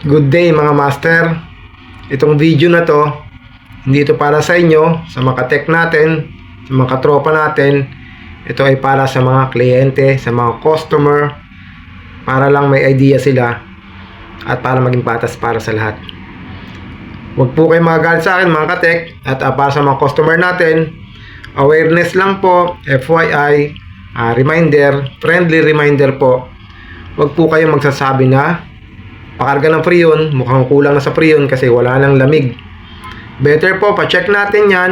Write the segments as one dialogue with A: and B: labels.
A: Good day mga master. Itong video na to, hindi ito para sa inyo, sa mga tech natin, sa mga katropa natin. Ito ay para sa mga kliyente, sa mga customer, para lang may idea sila at para maging patas para sa lahat. Huwag po kayong magagalit sa akin mga ka-tech at para sa mga customer natin, awareness lang po, FYI, reminder, friendly reminder po. Huwag po kayong magsasabi na pakarga ng Freon, mukhang kulang na sa Freon kasi wala nang lamig. Better po, pa-check natin yan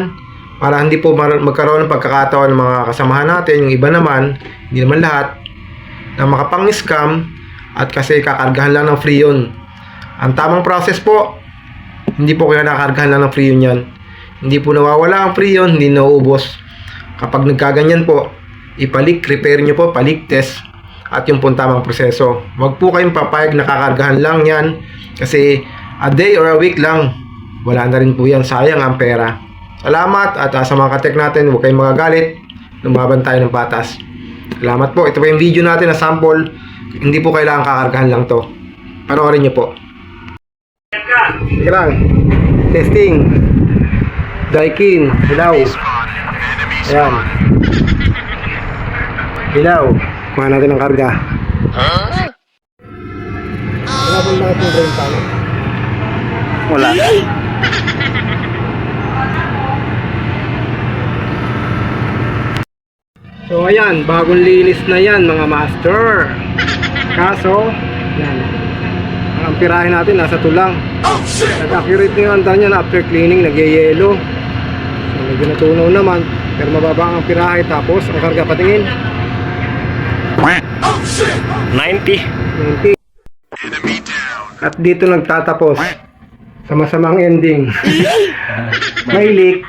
A: para hindi po magkaroon ng pagkakataon ng mga kasamahan natin, yung iba naman, hindi naman lahat, na makapang-scam at kasi kakargahan lang ng Freon. Ang tamang process po, hindi po kaya nakakargahan lang ng Freon yan. Hindi po nawawala ang Freon, hindi nauubos. Kapag nagkaganyan po, ipalik, repair nyo po, palik test, at yung pong tamang proseso. Huwag po kayong papayag na kakargahan lang yan kasi a day or a week lang, wala na rin po yan, sayang ang pera. Salamat at sa mga ka-tech natin, huwag kayong magagalit, lumaban tayo ng patas. Salamat po. Ito po yung video natin na sample, hindi po kailangan kakargahan lang to. Panoorin nyo po. Sige lang, testing, Daikin, hilaw, ayan, hilaw. Kuha natin ang karga. Wala pong mga pong tayo.
B: Wala.
A: So ayan, bagong linis na yan mga master. Kaso, yan. Ang pirahin natin nasa tulang. Nag-accurate na yung andan niya na after cleaning, nagyayelo. So medyo natunaw naman, pero mababa ang pirahe. Tapos ang karga patingin
B: 90.
A: 20. At dito nagtatapos sa masamang ending. May leak.